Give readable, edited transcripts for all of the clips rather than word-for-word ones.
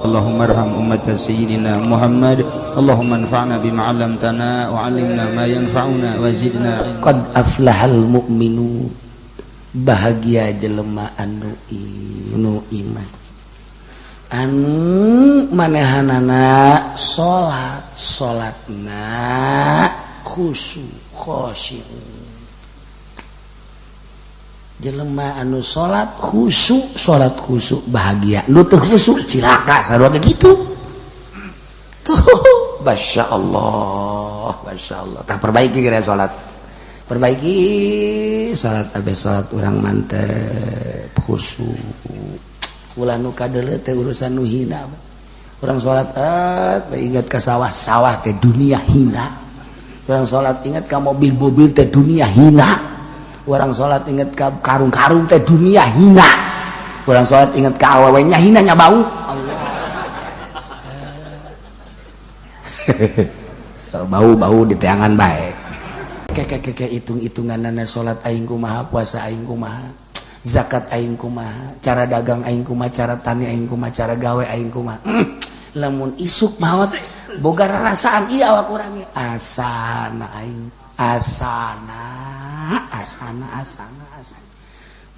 اللهم ارحم أمة سيدنا محمد اللهم انفعنا بما علمتنا وعلمنا ما ينفعنا وزدنا qad aflahal mu'minun bahagia jelema anu iman anu manehanana salatna khusyuk khoshi'un jelema anu salat khusyuk bahagia nu teu khusyuk cilaka sarua kitu tuh masyaallah tah perbaiki geura salat abe salat urang mantep khusyuk ulah nu kadeuleu teh urusan nu hina urang salat ingat ka sawah teh dunia hina urang salat ingat ka mobil teh dunia hina urang salat ingat ka karung teh dunia hina urang salat ingat ka awewe nya hina nya bau Allah bau di teangan bae keke hitung-hitunganana salat aing kumaha puasa aing kumaha zakat aing kumaha cara dagang aing kumaha cara tani aing kumaha cara gawe aing kumaha lamun isuk maot boga rarasaan ieu awak urang ge asana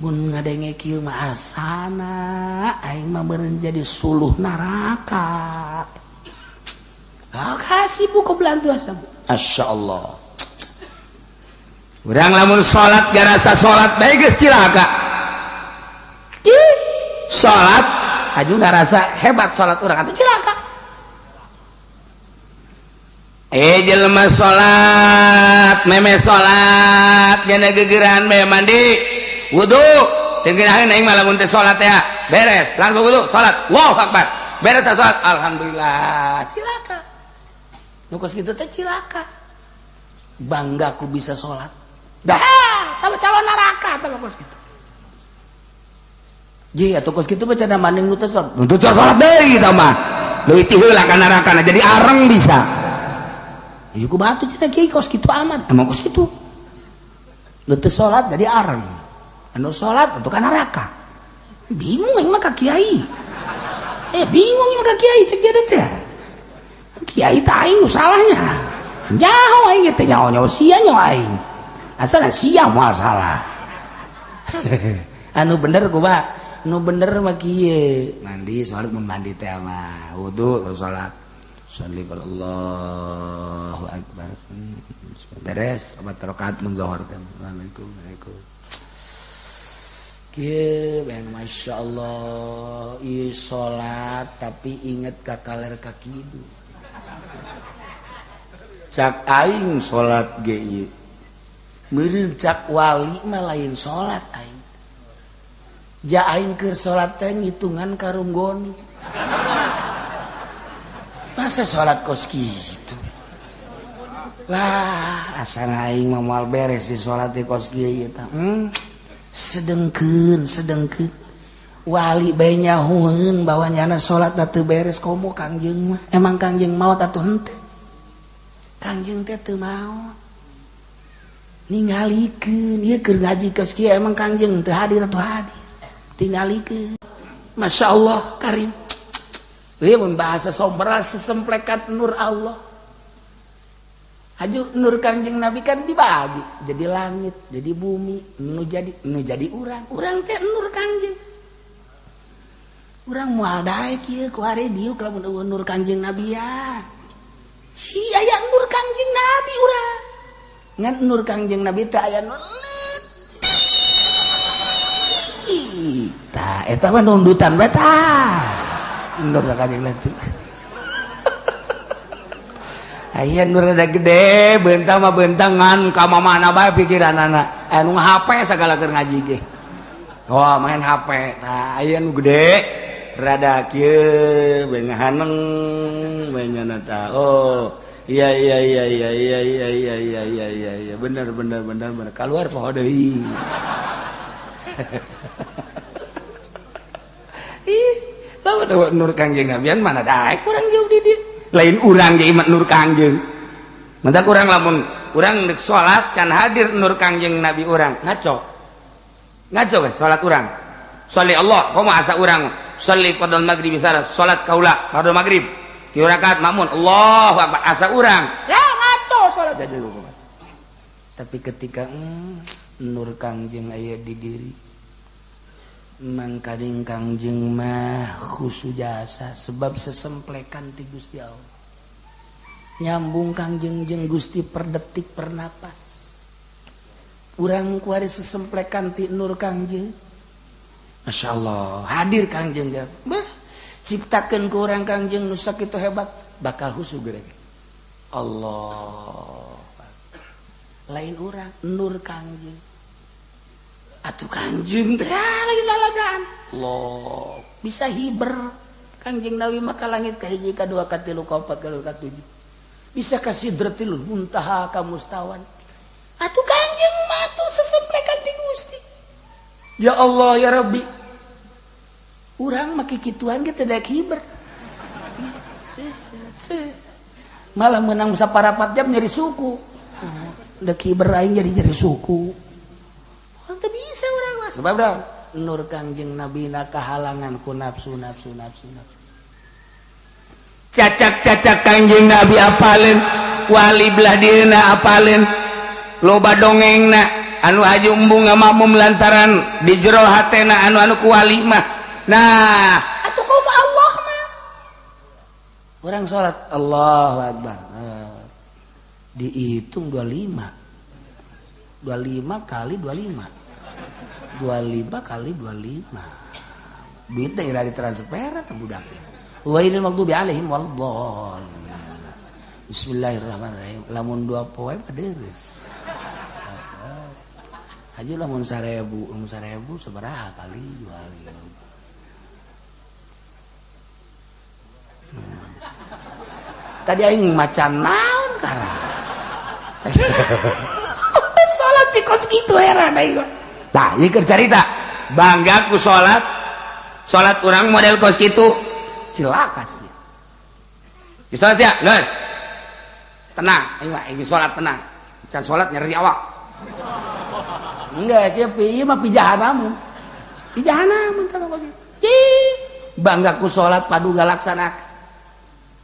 mun ngadenge kieu mah asana aing mah meureun jadi suluh neraka kasih buku belantu asam masyaallah urang lamun salat garasa salat bae geus cilaka salat aju ngarasa hebat salat urang atuh cilaka jelema salat meme salat nya gegeran bae mandi wudu teugeuraheun aing mah lamun teh salat teh beres langsung wudu salat Allahu akbar beres teh salat alhamdulillah cilaka nu kos kitu teh cilaka bangga ku bisa salat dah tambah calon neraka tambah kos kitu ji atuh kos kitu baca maning nu teh salat nu teh salat deui kita mah leuwih ti heula ka neraka jadi areng bisa ieu ku batu cenah kiai kos kitu amat emang kos kitu nu teh salat jadi areng anu salat atuh ka neraka bingung ieu mah ka kiai bingung ieu mah ka kiai cek dia teh kiai teh aing salahnya nyaho aing teh nyaho sia nyaho aing asal sia moal salah anu bener kumaha nu bener mah kieu mandi salat mun mandi teh mah wudu salat sholli Allahu akbar beres 4 rakaat mun zuhur teh assalamualaikum kieu bang masyaallah ieu salat tapi inget ka kaler ka kidul cak aing salat ge ieu meureun cak wali mah lain salat aing ja aing keur salat teh ngitungan karunggoni masa salat kos kitu lah asana aing mah moal beres si salat teh kos kieu ieu tah sedengkeun wali bae nyahoeun bahwanyana salat teu beres komo kangjeng mah emang kangjeng maot atuh henteu kangjeng teh teu maot ningalikeun ieu keur ngaji kos kieu emang kangjeng teu hadir atuh hadir tingalikeun masyaallah karim ieu mun bahasa sombra sesemplekat nur Allah aju nur kangjeng Nabi kan dibagi jadi langit jadi bumi nu jadi urang teh nur kangjeng urang moal daek ieu ku hari diuk lamun eueuh nur kangjeng Nabi ya si aya nur kangjeng Nabi urang ngan nur kangjeng Nabi teh aya nur tah eta mah nundutan bae tah nur kangjeng Nabi aya nur rada gede beuntak mah beuntangan ka mamana bae pikiranana anu HP sagala keur ngaji ge main HP tah aya nu gede rada kieu bae ngahaneng bae nyana tah iya bener keluar poho deui lawan nur kangjeng Nabian mana daek urang jauh di dieu lain urang ge iman nur kangjeng mentak urang lamun urang deuk salat can hadir nur kangjeng Nabi urang ngaco we salat urang sholli Allah komo asa urang sholli fardhu maghrib salat kaula fardhu maghrib 3 rakaat makmun Allahu akbar asa urang ya ngaco salat jadi lupa. Tapi ketika nur Kangjeng aya di diri mangkading Kangjeng mah khusu jasa sebab sesemplekan ti Gusti Allah nyambung Kangjeng jeung Gusti per detik per napas urang kuari sesemplekan ti nur Kangjeng Masya Allah hadir Kangjeng bah ciptakeun ku urang Kangjeng nu sakitu hebat bakal khusu geureuh Allah lain urang nur Kangjeng atuh Kangjeng teh lagi lalagaan loh bisa hiber Kangjeng Nabi maka langit ka hiji ka dua ka tilu ka opat ka lima ka tujuh bisa ka sidratil muntaha ka mustawan atuh Kangjeng mah atuh sesemplekan ti Gusti ya Allah ya Rabbi urang make kituan ge teh daek hiber malah menang saparapat jam nyeri suku daek hiber aing jadi suku teu bisa urang mah sebab nur Kangjeng Nabi na kahalangan ku nafsu cacak Kangjeng Nabi apalin wali belah dirina apalin loba dongengna anu haji umbung ngamakmum lantaran di jero hatena anu ku wali mah nah atuh kumaha Allah mah urang salat Allahu akbar dihitung 25 kali 25 kali 25 duit teh ira ditransfer ka budak wailil maghdubi alaihim waladdallin bismillahirrahmanirrahim lamun 2 poe mah deres haji lamun 1000 sabaraha kali 25 tadi aing macan naon karang salat cikos kitu heran aing nah ieu keur carita bangga ku salat urang model kos kitu cilaka sih di salat ya geus tenang aing mah ini salat tenang can salat nyeri awak enggak siapa ieu mah pijahanam tah kos bangga ku salat padu galaksanak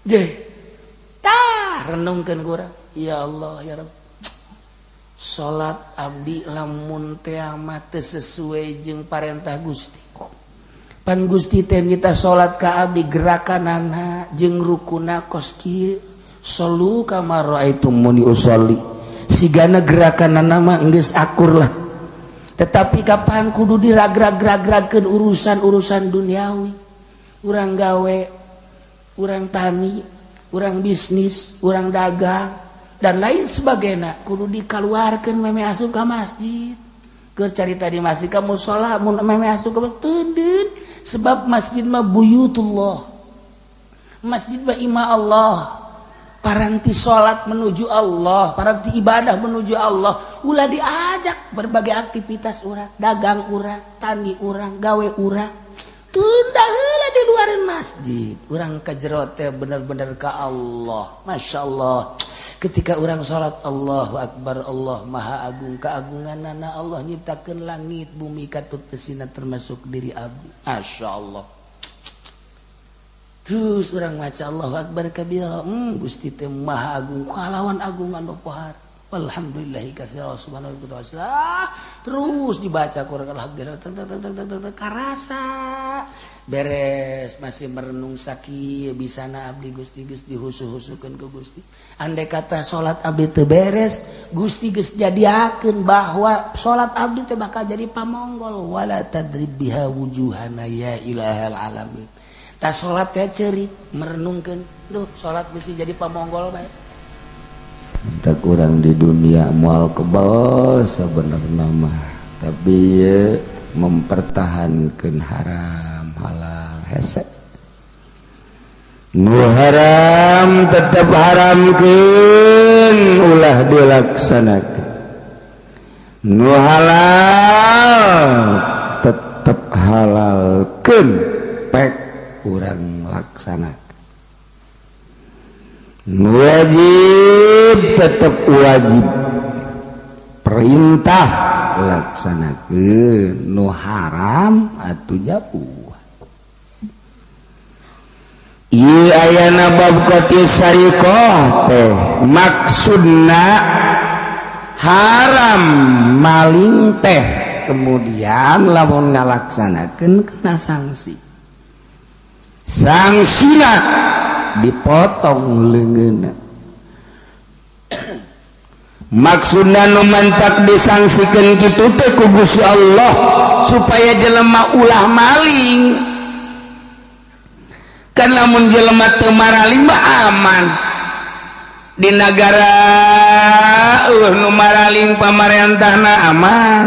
ge tah renungkeun urang ya Allah ya Rabb salat abdi lamun teh amat sesuai jeung parentah Gusti pan Gusti teh nyita salat ka abdi gerakanana jeung rukuna kos kieu sallu kama raaitumuni usolli sigana gerakanana mah geus akur lah tetapi kapan kudu diragrag-ragrageun urusan duniawi urang gawe urang tani urang bisnis urang dagang dan lain sebagainya kudu dikaluarkeun meme asup ka masjid keur carita di masjid ka mushola mun meme asup ka teudeun sebab masjid mah buyutullah masjid mah imah Allah paranti salat menuju Allah paranti ibadah menuju Allah ulah diajak berbagai aktivitas urang dagang urang tani urang gawe urang tunda heula di luaran masjid urang ka jero teh bener-bener ka Allah masyaallah ketika urang salat Allahu akbar Allah maha agung keagunganana Allah nyiptakeun langit bumi katut tesina termasuk diri abdi masyaallah terus urang maca Allahu akbar kabira Gusti teh maha agung kalawan agungan nu pohar walhamdulillahi katsira subhanahu wa ta'ala terus dibaca Quran alhamdulillah karasa beres masih merenung sakieu bisana abdi Gusti geus dihusu-husukeun ku Gusti andai kata salat abdi teu beres Gusti geus jadiakeun bahwa salat abdi teh bakal jadi pamonggol wala tadrib biha wujuhana ya ilahal alamin ta salat teh ceurik merenungkeun duh salat mesti jadi pamonggol bae tak kurang di dunia moal kebal sebenarnya mah tapi ya, mempertahankan haram halal hese nu haram tetap haramkeun ulah dilaksanakeun nu halal tetap halalkeun pek urang laksanakeun wajib tetap wajib perintah laksanakeun nu haram atuh jauh ayana bab qati sariqah teh maksudna haram maling teh kemudian lamun ngalaksanakeun kena sanksi sangsina dipotong leungeunna maksudna nu mantak disangsikeun kitu teh ku Gusti Allah supaya jelema ulah maling kan lamun jelema teu maraling mah aman di negara nu maraling pamarentahna aman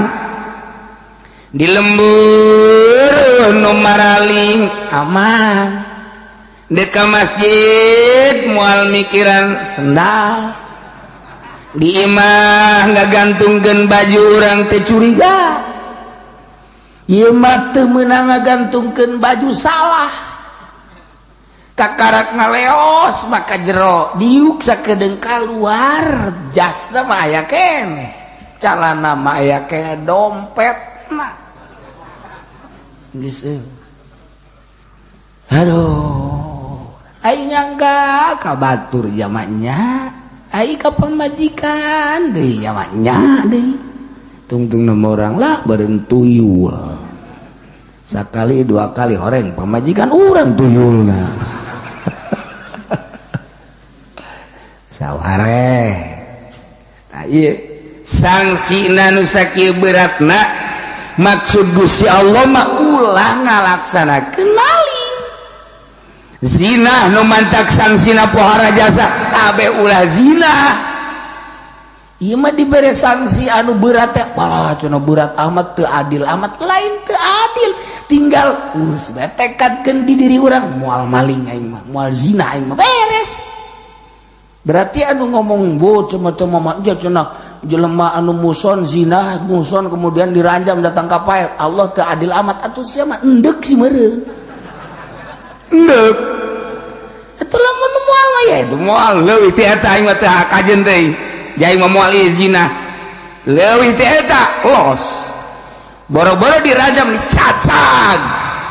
di lembur nu maraling aman di ka masjid moal mikiran sendal di imah ngagantungkeun baju urang teh curiga ieu mah teu meunang ngagantungkeun baju salah kakarak ngaleos maka jero diuk sakedeung kaluar jasna mah aya keneh calana mah aya keneh dompetna geus aduh ai nyangga ka batur jamannya ai ka pamajikan deui jamannya deui tungtung nama orang lah beureun tuyul sakali dua kali horeng pamajikan urang tuyulna saware nah ieu sangsina nu sakieu beratna maksud Gusti Allah mah ulah ngalaksanakeun maling zina nu mantak sangsina pohara jasa abe ulah zina ieu mah dibere sanksi anu berat teh palah cenah berat amat teu adil amat lain teu adil tinggal geus betekadkeun di diri urang moal maling aing mah moal zina aing mah beres berarti anu ngomong bocah mah aja cenah jelema anu muson zina muson kemudian diranjam datang ka pae Allah teu adil amat atuh sia mah endek si meureun endek eta lamun moal mah ya itu moal leuwih ti eta aing mah teu kajen teh jai mah moal zina leuwih ti eta los boro-boro dirajam dicacag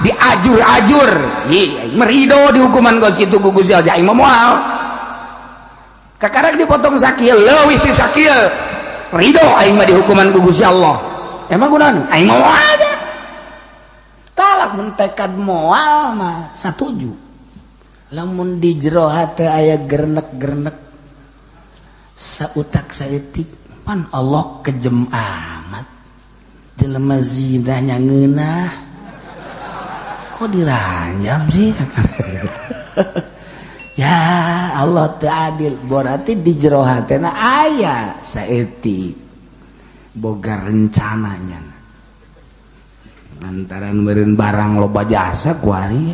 diajur-ajur ieu merido dihukuman geus kitu ku Gusti Allah jai mah moal kakarak dipotong sakieu leuwih ti sakieu ridho aing mah dihukuman ku Gusti Allah emang kunaon aing moal aja talak mun tekad moal mah satuju lamun di jero hate aya gernek-gernek sautak saeutik pan Allah kejem amat jelema zina nya ngeunah kok diranjam sih ya Allah teu adil berarti di jero hatena aya saeutik boga rencananya lantaran meureun barang loba jasa ku ari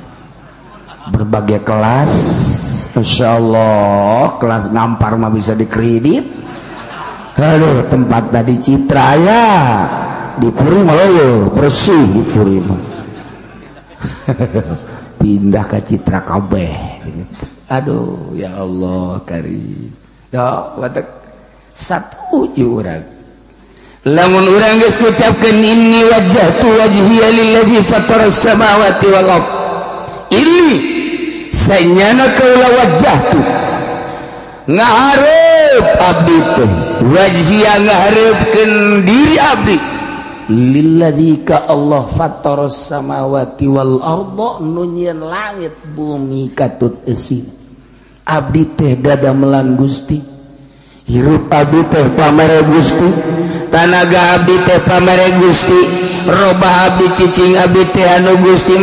berbagai kelas insyaallah kelas ngampar mah bisa dikredit aduh tempat tadi Citra ya di Puri mah bersih di Puri mah pindah ke Citra kabeh gitu. Aduh ya Allah karim ya watak satuju urang lamun urang geus ngucapkeun inni wajjahtu wajhiya lilladzi fataras samawati wal ardh ini sanyana kaula wajjahtu ngahareup abdi teh wajhiya ngahareupeun diri abdi lilladzi ka Allah fataras samawati wal ardh nu nyieun langit bumi katut eusi abdi teh dadamelan Gusti hirup abdi teh pamere Gusti tanaga abdi teh pamere Gusti robah abdi cicing abdi teh anu Gusti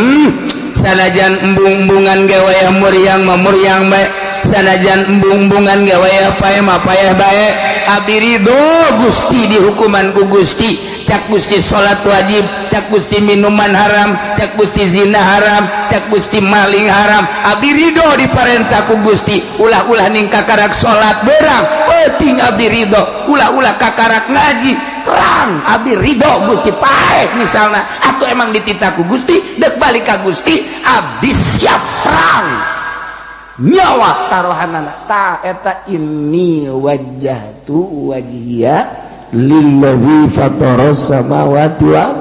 sanajan embung-embungan ge wayah muryang mah muryang bae sanajan embung-embungan ge wayah paeh mah paeh bae abdi ridho Gusti dihukuman ku Gusti cak Gusti salat wajib cak Gusti minuman haram cak Gusti zina haram cak Gusti maling haram abdi ridho diparentah ku Gusti ulah-ulah ning kakarak salat beurang penting abdi ridho ulah-ulah kakarak ngaji perang abdi ridho Gusti paeh misalna atuh emang dititah ku Gusti dek balik ka Gusti abdi siap perang nyawa taruhanana ta eta inni wajjahtu wajhiya lilladzi fataras samawati wal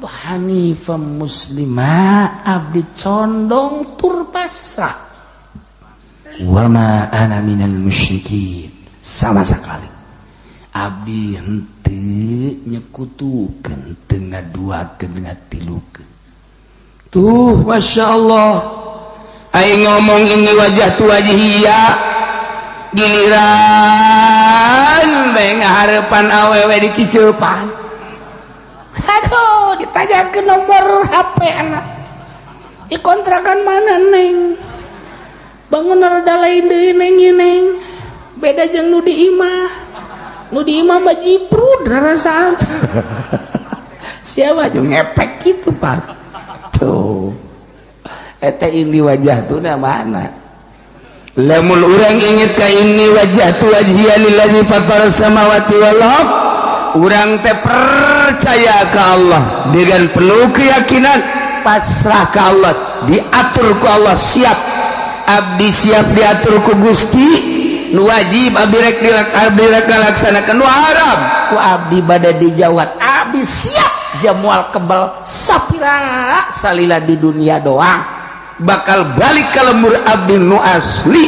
hanifam muslimah abdi condong tur pasrah wa ma ana minal musyrikin sama sekali abdi henteu nyekutukeun teu ngaduakeun ngatilukeun tuh Masya Allah aing ngomong ini wajah tu wajhiya giliran bae ngaharepan awewe di kiceupan aduh ditanyakeun nomor HP anak di kontrakan mana neng bangun rada lain deui neng beda jeung nu di imah mah jiprud rarasaan siapa jeung ngepek kitu Pak tuh eta ini wajah tu na mana lamun urang inget ka ini wajah tu wajhiya lillazi fatara samawati wal ard urang teh percaya ke Allah dengan penuh keyakinan pasrah ke Allah diatur ku Allah siap abdi siap diatur ku Gusti nu wajib abdi rek dilaksanakeun nu haram ku abdi bade dijawat abdi siap jamual kebal sapira salila di dunia doang bakal balik ka lembur abdi nu asli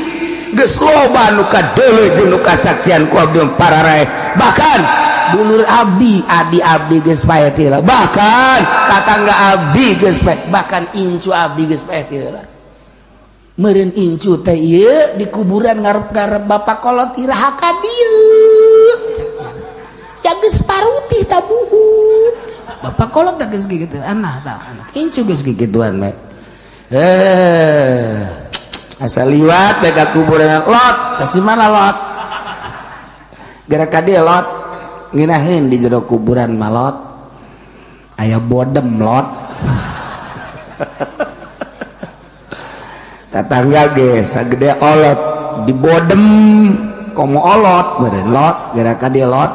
geus loba nu kadeuleu jeung nu kasaksian ku abdi pararae bahkan dulur abdi adi abdi geus pae tila bahkan tatangga abdi geus pae bahkan incu abdi geus pae tila meureun incu teh ieu di kuburan ngarep-ngarep bapak kolot iraha ka dieu ya geus paruti tabuhut bapak kolot teh geus gigituan tah incu geus gigituan we asal liwat bae ka kuburan lot teh mana lot gara ka dieu lot nginahin di jero kuburan malot aya bodem lot tatangga ge sagede olot di bodem komo olot beureun lot gara ka dieu lot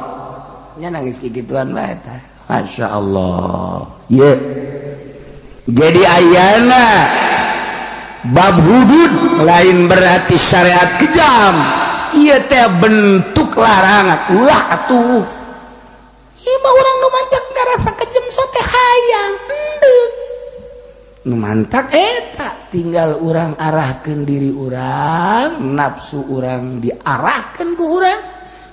nya nangis kikituan bae tah Masya Allah ye jadi ayana bab hudud lain berarti syariat kejam ieu teh bentuk larangan ulah atuh mah orang nu mantak ngarasa kejem sote hayang endeuh nu mantak eta tinggal urang arahkeun diri urang nafsu urang diarahkeun ku urang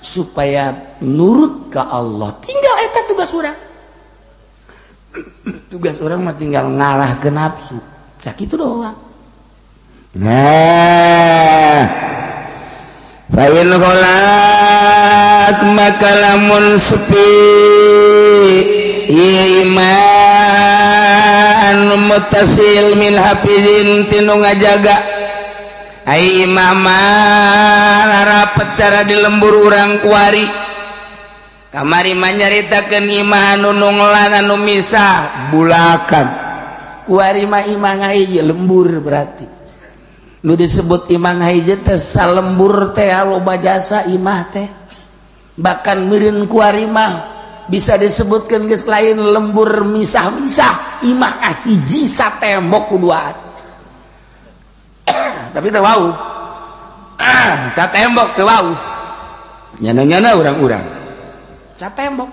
supaya nurut ka Allah tinggal eta tugas urang tugas urang mah tinggal ngarahkeun nafsu sakitu doang nah Fain kholat maka lamun sepi iman mutasil min hafizin tinu ngajaga ai imama rapet cara di lembur urang kuari kamari manyaritakeun imah anu nunglan anu misah bulakan kuari mah imah hiji lembur berarti nu disebut imah hiji teh salembur teh loba jasa imah teh bahkan meureun kuari mah bisa disebutkeun geus lain lembur misah-misah imah hiji satembok kuduaan tapi teu wau satembok teu wau nyana-nyana urang-urang satembok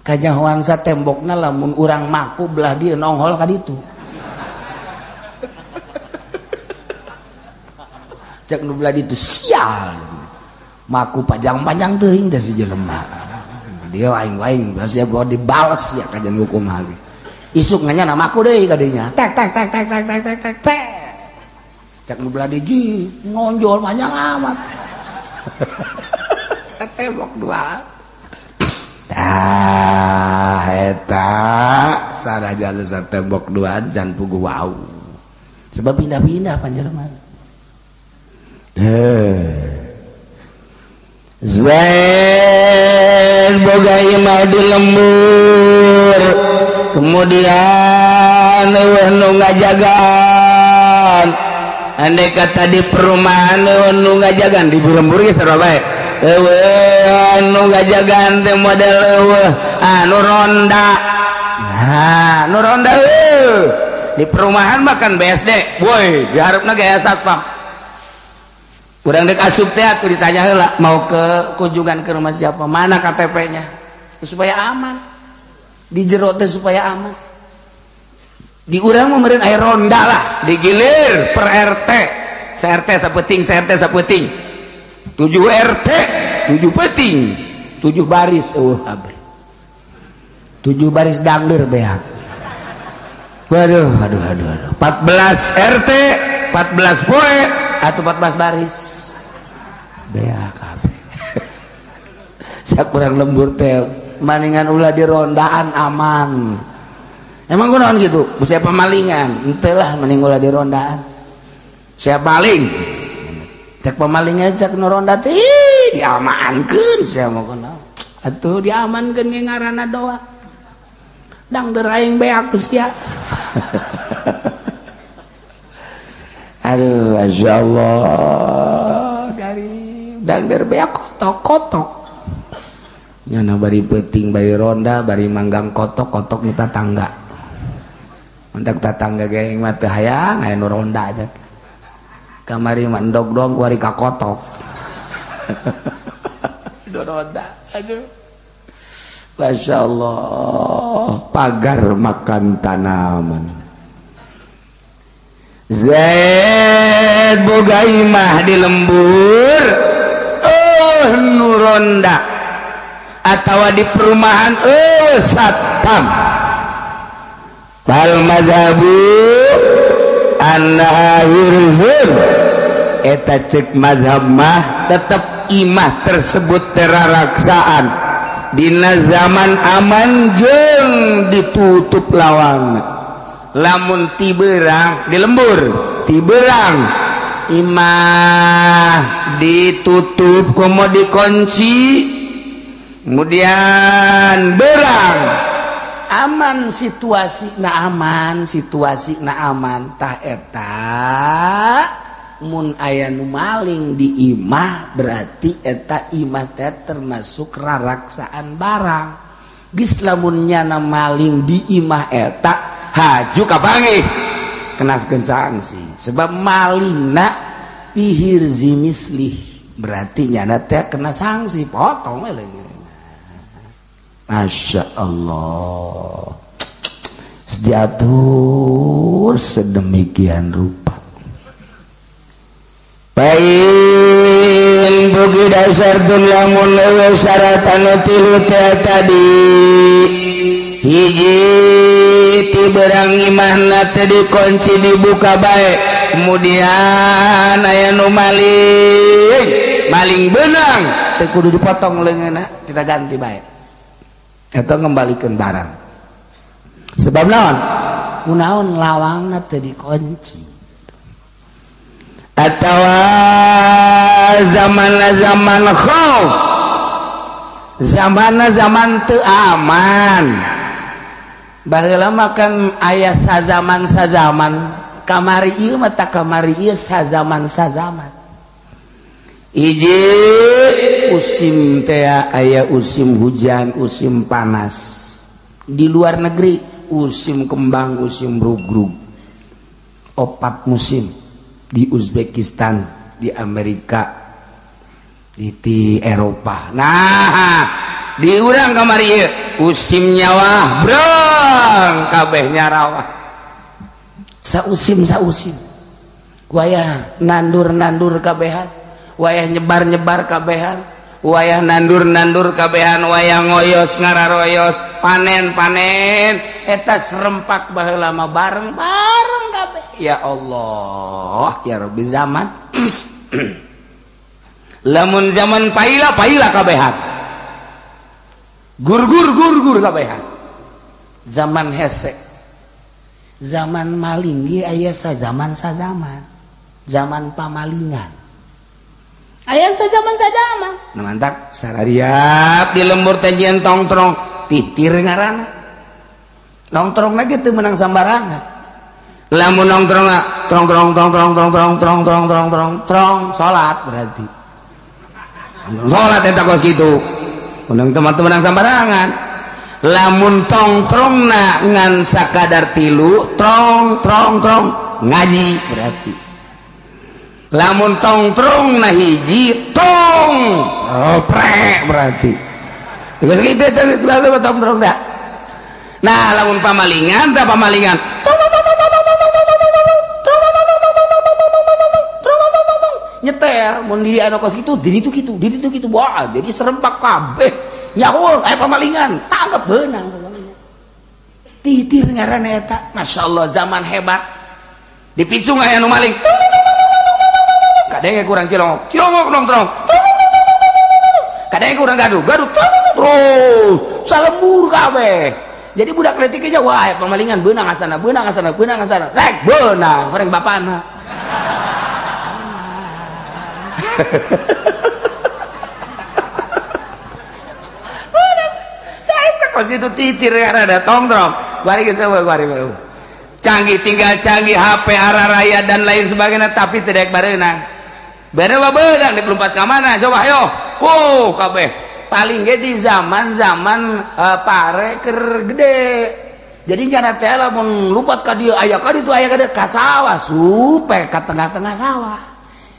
kajahoan satembokna lamun urang maku belah dieu nongol ka ditu cek nu belah ditu sial maku panjang-panjang teuing da si jelema dia aing-aing basa bawa dibales ya kajian hukum lagi isuk nganya nama aku deui ka dinya tek cek nu belah diji ngonjol panjang amat satembok dua tah eta saraja satembok duaan can puguh wau sebab pindah-pindah panjenengan Zain boga imah di lembur kemudian nu ngajagaan andai kata di perumahan nu ngajagaan di lembur ge sarua bae nu ngajagaan teh model anu ronda nah nu ronda di perumahan makan BSD boy di hareupeuna gaya satpam urang dek asup teh atuh ditanya heula mau ke kunjungan ke rumah siapa mana KTP-nya supaya aman di jero teh supaya aman. Di urang meureun aya ronda lah, digilir per RT. Sa-RT sapeting, sa-RT sapeting. 7 RT, 7 peting, 7 baris abri. 7 baris danglir beak. Waduh. 14 RT, 14 poe atau 14 baris. Beak kabeh. Sakurang lembur teh maningan ulah di rondaan aman. Emang kunaon gitu? Siapa malingan? Henteu lah mending ulah di rondaan. Siapa maling? Cek pemalingan cek nu ronda teh diamankeun sia mah kunaon. Atuh diamankeun ge ngaranna doa. Dang deraing beak sia. Aduh, masyaallah. Dari dang berbeak kotok-kotok. Nyana bari peuting bari ronda bari manggang kotok-kotok nu tatangga. Mentak tatangga ge mah teu hayang aya nu ronda aja. Kamari mah endog doang kuari ka kotok. Do ronda. Aduh. Masyaallah, pagar makan tanaman. Zaid boga imah di lembur. Nu ronda atawa di perumahan satpam. Bal mazhabu annaha hirzun. Eta cek mazhab mah tetep imah tersebut teraraksaan dina zaman aman jeung ditutup lawang. Lamun ti beurang di lembur, ti beurang imah ditutup komo dikunci, kemudian beurang aman situasi na aman tah eta mun aya nu maling di imah berarti eta imah teh termasuk raraksaan barang. Geus lamun nyana maling di imah eta haju kapanggih kenaskeun sanksi sebab malingna pihirzi mislih berarti nyana teh kena sanksi potong we leungeun. Masya Allah, diatur sedemikian rupa. Pain bugi dasar tun lamun lewe syaratan tilu tadi hiji ti berang imahna teh dikunci dibuka bae, kemudian aya nu maling beunang teh kudu dipotong leungeunna kita ganti bae eta ngembalikan barang. Sebab naon? Kunaon lawangna teu dikunci. Atawa zaman khauf. Zaman teu aman. Baheula mah kan aya sazaman kamari ieu mah tak kamari ieu sazaman. Iji musim teh aya musim hujan, musim panas. Di luar negeri musim kembang, musim rugrug. 4 musim di Uzbekistan, di Amerika, di Eropa. Nah, di urang kamari ieu musim nyawa brong kabeh nyarawah. Sausim. Wayah nandur kabehan. Wayah nyebar kabehan, wayah nandur kabehan, wayah ngoyos ngararoyos, panen eta serempak baheula mah bareng kabeh. Ya Allah, ya Rabbi zaman. Lamun zaman paila kabehan. Gur kabehan. Zaman hese. Zaman maling ge aya sazaman. Zaman pamalingan. Aya sajaman. Nah mantap sarariap di lembur teh nyeun tongtrong titir ngaranna. Nongtrongna ge teu meunang sambarangan. Lamun nongtrongna trong salat berarti. Salat eta kos kitu. Meunang teu meunang sambarangan. Lamun tongtrongna ngan sakadar tilu trong ngaji berarti. Lamun tongtrong na hiji tong prek berarti. Geus kitu teh tongtrong dah. Nah lamun pamalingan tak pamalingan nyetel mun di anu kos kitu di ditu kitu wah jadi serempak kabeh nyaul aya pamalingan tanggap beunang pamalingan titir ngaranna eta masyaallah zaman hebat dipicung aya nu maling kadenge kurang cilongok nongtrong kadenge kurang gaduh terus salembur kabeh jadi budak letik aja wah aya pamalingan beunang asana rek beunang horeng bapana pas itu titir ada tongtrong bari canggih tinggal canggih HP araraya dan lain sebagainya tapi tidak barenang beunang dikelumpat ke mana coba ayo kabeh paling ge di zaman pare keur gede jadi kana teh lamun lumpat ka dieu aya ka ditu aya ka dieu ka sawah supe ka tengah-tengah sawah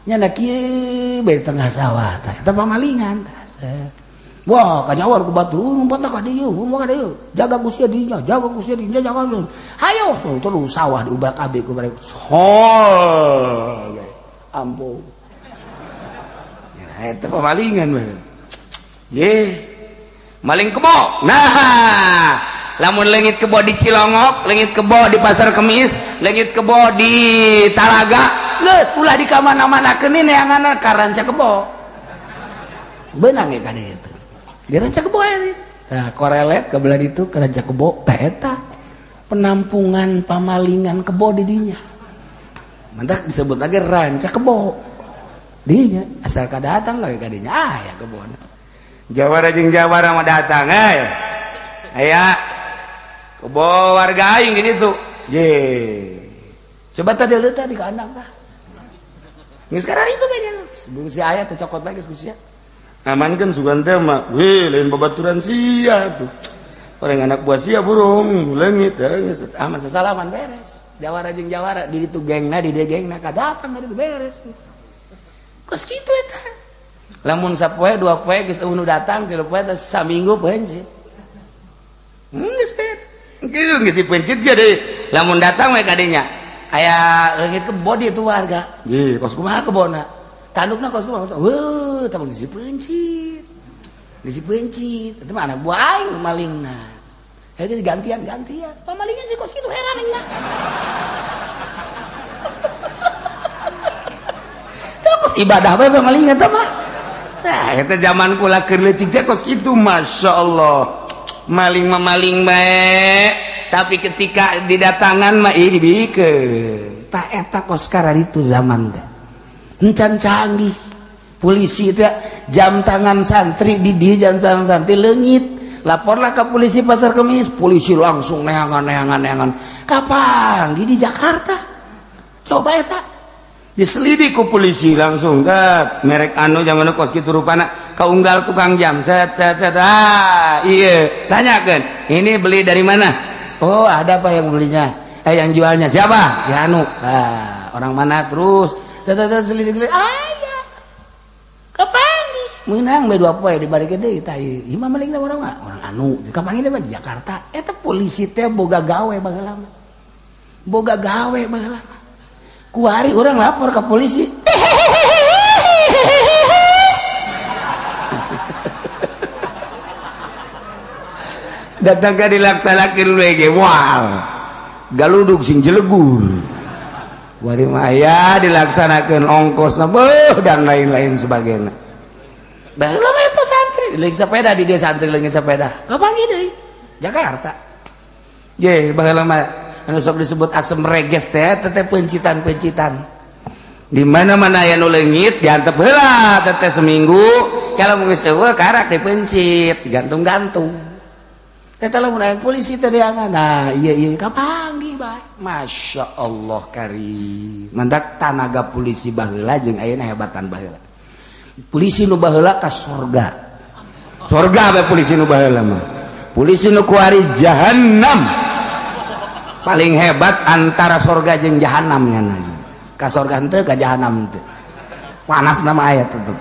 nyana kieu bari tengah sawah tah eta pamalingan wah kanyawar ku batu lompatna ka dieu jaga kusia dinya jaga hayo terus sawah diubrak kabeh ku bare ampun eta pamalingan mah ye maling kebo nah lamun leungit kebo di Cilongok leungit kebo di Pasar Kemis leungit kebo di Talaga geus ulah di kamana-manakeun neanganna ka ranca kebo beunang ge ka dieu teh di ranca kebo aya nah korelet ka belah ditu ka ranca kebo teh eta penampungan pamalingan kebo di dinya mantak disebut lagi ranca kebo dinya asal kadatang lagi ka dinya aya kebona jawara jeung jawara mah datang aya kebo warga aing gitu ye coba tadi lu tadi kandang kah geus sekarang itu beda sebelum si aya teh cokot bae geus sia amankeun sugan teh mah lain babaturan sia tuh orang anak buah sia burung leungit geus aman sasalaman beres jawara jeung jawara di ditu gengna di dieu gengna kadatang di ditu beres kos kitu eta lamun sapoe dua poe geus nu datang tilu poe teh saminggu pencit geus beres geus dipencit ge deui lamun datang we ka dinya aya leungit kebo di tu warga nggih kos kumaha kebona tandukna kos kumaha heuh tah geus dipencit eta mah anak buah aing malingna eta gantian pamalingan si kos kitu heran aing mah tah kos ibadah bae pamalingan tah mah nah eta zaman kula keur leutik teh kos kitu masyaallah maling bae tapi ketika didatangan mah ini dibikeun tah eta kos karar itu zaman teh encan canggih polisi teh jam tangan santri di dieu jam tangan santri leungit laporlah ke polisi Pasar Kemis polisi langsung neangan kapan di Jakarta coba eta diselidik ku polisi langsung merek anu zaman kos kitu rupana kaunggal tukang jam set iya tanyakeun ini beli dari mana oh ada Pak yang belinya yang jualnya siapa ya anu orang mana terus selidik aya kepanggih meunang bae dua poe dibarikeun deui tah ieu mah malingna orang anu kapanggih mah di Jakarta eta polisi teh boga gawe baheula kuari orang lapor ke polisi datang ka dilaksanakeun we ge moal galudug sing jelegur kuari mah aya dilaksanakeun ongkosna beuh dan lain-lain sebagainya baheula mah eta santri leungit sepeda di dia santri leungit sepeda kapanggih deui Jakarta ye baheula mah anu sok disebut asem reges teh pencitan di mana-mana aya nu leungit diantep heula teh seminggu kalau geus eueuh karak dipencit gantung-gantung eta lamun aya polisi teh diangan nah ieu kapanggih bae masyaallah karim mantak tanaga polisi baheula jeung ayeuna hebatan baheula polisi nu baheula ka surga bae polisi nu baheula mah polisi nu kuari jahannam paling hebat antara surga jeung jahanam nya ka surga henteu ka jahanam teh panas nama ayat tuh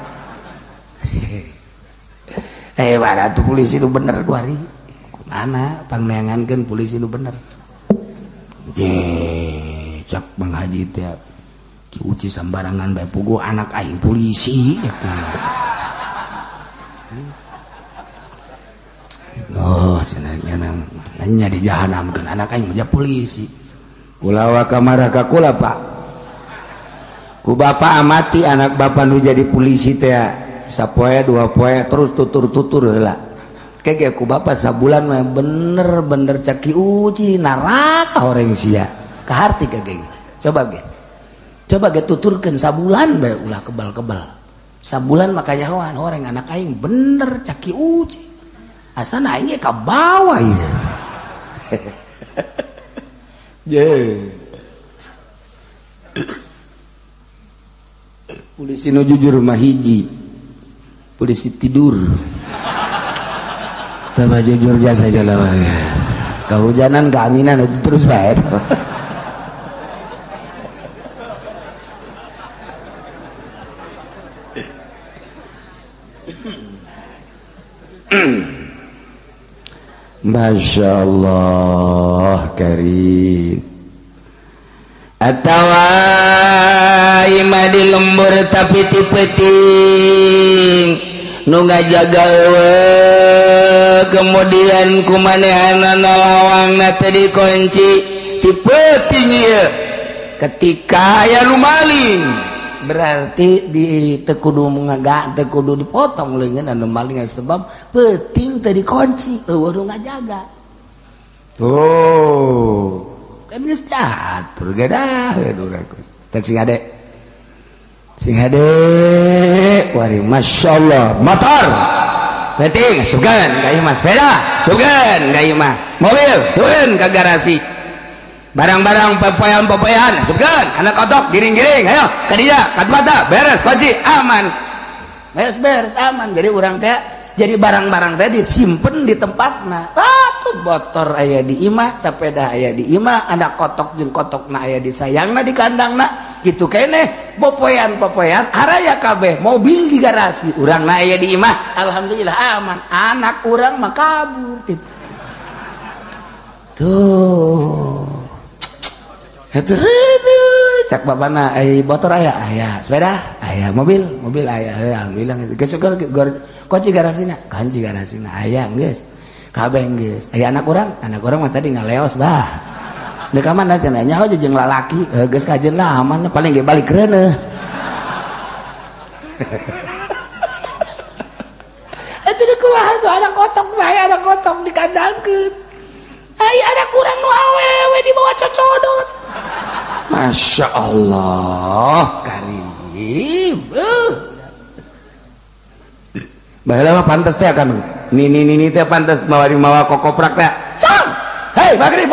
hebat atuh polisi nu bener kuari anak pangneangankeun polisi nu bener. Cak Bang Haji teh Ki Uci sambarangan bae puguh anak aing polisi oh cenah nanya di jahanamkeun anak aing mah polisi ulah wa kamara ka kula Pak ku bapak amati anak bapak nu jadi polisi teh sapoe dua poe terus tutur-tutur heula kege ku bapak sabulan mah bener-bener cak Ki Uci naraka horeng sia kaharti kege coba ge tuturkeun sabulan bae ulah kebal-kebal sabulan makanya horeng anak aing bener cak Ki Uci asana aing ge ka bawah ieu je polisi nu jujur mah hiji polisi tidur tambah jujur jasa jalan kehujanan keangginan itu terus baik Masya Allah karim atawa ima di lembur tapi tipeting nu ngajaga kemudian kumanehanana lawangna teh dikunci tipeting ieu ketika aya nu maling berarti di teu kudu ngagak teu kudu dipotong leungeun anu maling sebab peuting teh dikunci eueuh nu ngajaga oh kan geus catur gadah tek sing ade wari masyaallah motor penting sugan ka ieu mah sepeda sugan ka ieu mah mobil sugan ka garasi barang-barang pepoean sugan anak kotok giring-giring ayo ka dieu ka mata beres kunci aman beres aman jadi urang teh jadi barang-barang teh disimpen di tempatna tuh motor aya di imah sepeda aya di imah anak kotok jeung kotokna aya di sayangna di kandangna gitu keneh popoean haraya kabeh mobil di garasi urangna aya di imah alhamdulillah aman anak urang mah kabur tuh itu cak bapana motor aya sepeda aya mobil aya alhamdulillah geus kunci garasina aya geus kabeh geus aya anak urang mah tadi ngaleos bah deuk ka mana cenah nyaho jeung lalaki geus kajeun lah aman paling ge balik reuneuh eta deuk kumaha tuh anak kotok dikandangkeun aya anak urang nu awewe di bawah cocodot Masya Allah karim baheula mah pantes teh akan nini teh pantes mawa kokoprak teh cong hei bagri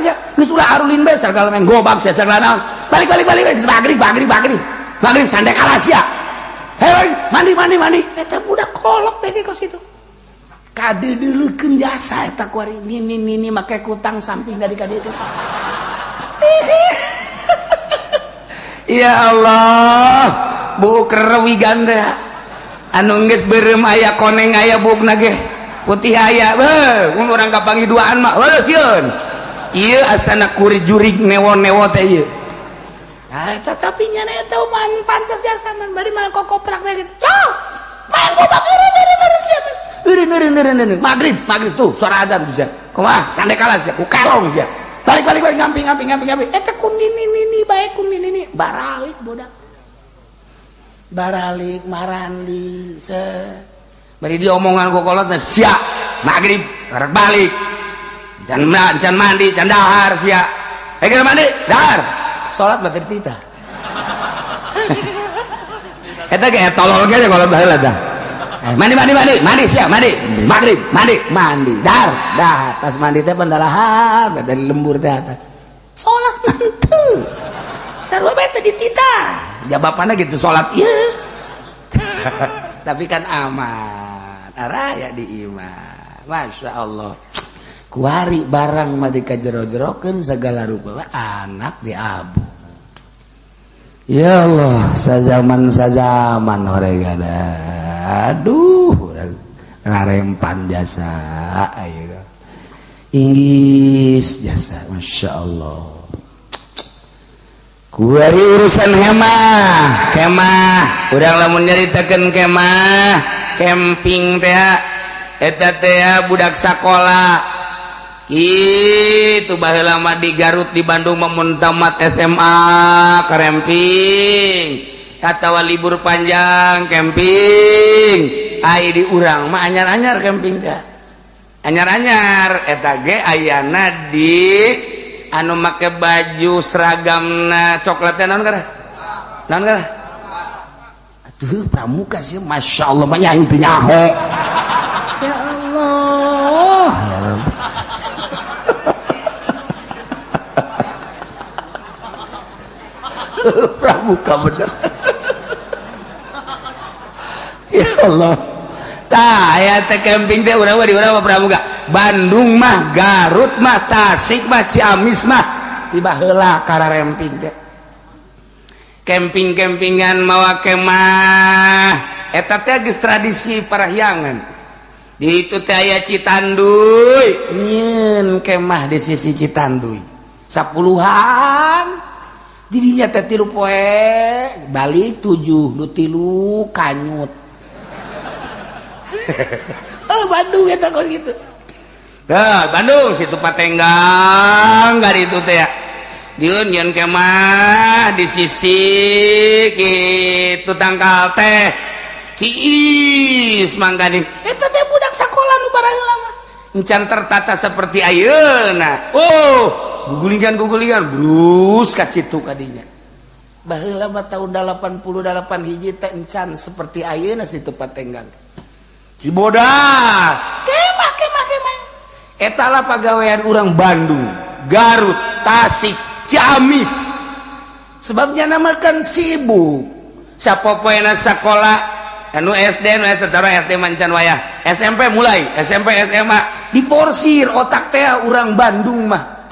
ya geus ulah arulin bae sareng main gobak sareng naon balik geus bagri sande kalas ya hei mandi eta budak kolot teh kos kitu kadeuleukeun jasa eta kuari nini make kutang samping dari kadieu teh ya Allah buker wiganda anu geus beureum aya koneng aya bukna ge putih aya mun urang kapanggih duaan mah heuh sieun ieu asana kurit jurig newo teh ieu tapi nya eta man pantes jasa man bari mah kokoprak teh gitu cok main gobak eureun maghrib tuh suara azan bisa kumaha sande kalas ya ku kalong sia balik ngamping eta ku nini bae ku nini baralik bodak baralik marandi bari diomongan ku kolotna sia maghrib arek balik can mandi can dahar sia keur mandi dahar salat batur tita eta ge tolol ge kolot baheula dah mandi sia mandi maghrib mandi dahar tas mandi teh pendalahar dari lembur teh eta salat nanti sarua bae teh ditita jabapana gitu salat ieu tapi kan aman araya di imah Masya Allah kuari barang mah dikajero-jerokeun segala rupa anak diabu ya Allah sazaman horegana aduh ngarempan jasa ayeuna Inggis jasa, masya Allah. Kuari urusan kemah, urang lamun nyaritakeun kemah, camping teh, eta teh budak sakola. Itu baheula mah di Garut di Bandung mun tamat SMA camping, atawa libur panjang camping. Ai di urang mah anyar-anyar camping teh. Anyar-anyar eta ge ayana di anu make baju seragamna coklat teh naon gara? Naon gara? Atuh pramuka sih masyaallah mah nya teu nyaho. Ya Allah. Pramuka bener. Ya Allah. Tah aya teh camping teh urang di urang pramuka. Bandung mah, Garut mah, Tasik mah, Ciamis mah tiba heula kararemping teh. Camping-campingan mawa kemah eta teh geus tradisi parahyangan. Di itu teh aya Citanduy, nyeun kemah di sisi Citanduy. Sapuluhan. Di dinya teh 3 poe, balik 7, nu 3 kanyut. Bandung eta kok gitu. Nah, Bandung situ Patenggang gari itu teh ya. Dieun nyeun kemah di sisi kitu tangkal teh Ciis mangganing. Eta teh budak sakola nu baraheula mah. Encan tertata seperti ayeuna. Oh, gugulingan brus ka situ kadinya. Baheula mah tahun 88 hiji teh encan seperti ayeuna situ Patenggang. Cibodas. Kemah. Eta lah pagawean urang Bandung, Garut, Tasik, Ciamis. Sebabnya namakan sibuk. Sapopoena sakola anu SD, anu SD mancan wayah. SMP mulai, SMP SMA diporsir otak teh urang Bandung mah.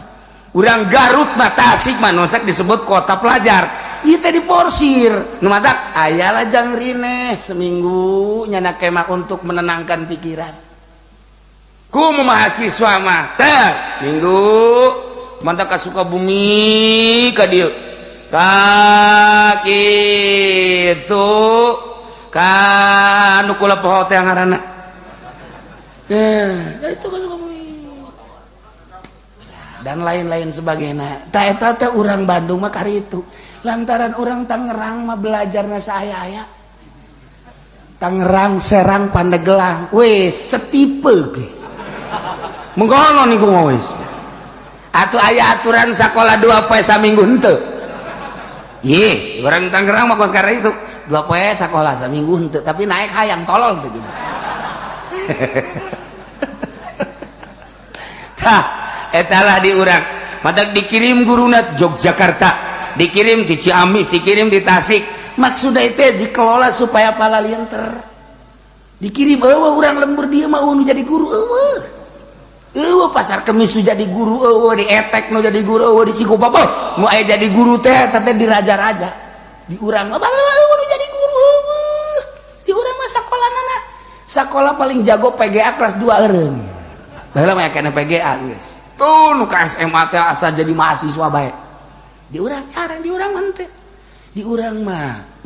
Urang Garut mah Tasik mah nosek disebut kota pelajar. Ieu teh diporsir. Nu matak aya lajang rine seminggu nyana kemah untuk menenangkan pikiran. Kumu mahasiswa mah teh minggu mantap ka Sukabumi ka dieu ka kitu ka nu kula poho teh ngaranna itu ka Sukabumi dan lain-lain sebagainya. Tah eta teh urang Bandung mah kari itu lantaran urang Tangerang mah belajarna saaya-aya. Tangerang, Serang, Pandeglang wes setipe ge mengkono niku wis. Atuh aya aturan sakola 2 poe saminggu henteu. Ieu, urang Tangerang mah kos karena itu 2 poe sakola saminggu henteu, tapi naik hayang tolol teh gitu. Tah, eta lah di urang. Matak dikirim guruna Yogyakarta, dikirim di Ciamis, dikirim di Tasik. Maksudna itu dikelola supaya pala lienter. Dikirim eueuh urang lembur dieu mah nu jadi guru eueuh. Pasar Kemis nu jadi guru di Etek nu jadi guru di Cikupa nu aya jadi guru teh di raja-raja di urang mah baheula nu jadi guru di urang mah sakola paling jago PGA kelas 2 eureun baheula mah kana PGA geus tuh nu ka SMA teh asa jadi mahasiswa bae di urang arang di urang mah teh di urang mah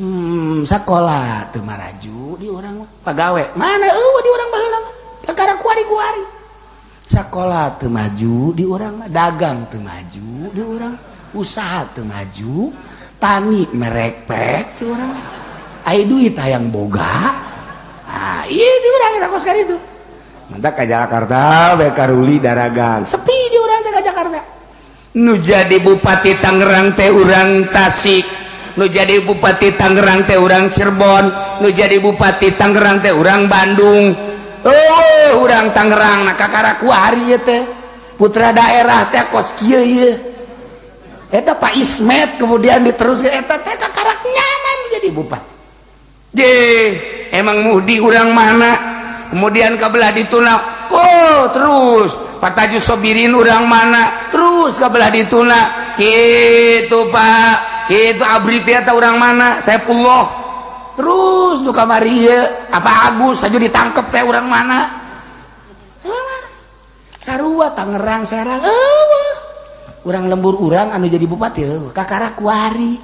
sakola teu maraju di urang mah pagawe mana eueuh di urang baheula mah kakara kuari-kuari sakola teu maju di urang mah dagang teu maju di urang usaha teu maju tani merepek di urang aya duit hayang boga ieu di urang eta kos itu mantap ka Jakarta bae karuli daragang sepi di urang teh ka Jakarta nu jadi bupati Tangerang teh urang Tasik nu jadi bupati Tangerang teh urang Cirebon nu jadi bupati Tangerang teh urang Bandung. Oh, urang Tangerang na kakara kuari ieu teh. Putra daerah teh kos kieu ieu. Eta Pak Ismet kemudian diteruskeun eta teh kakarak nyaman jadi bupati. Emang muhdi urang mana? Kemudian kabelah dituna. Oh, terus Pak Taju Sobirin urang mana? Terus kabelah dituna. Kitu Pak, kitu abri teh eta urang mana? Saifullah. Terus nu kamari apa Agus saja ditangkep teh urang mana? sarua Tangerang Serang urang lembur urang anu jadi bupati kakara kuari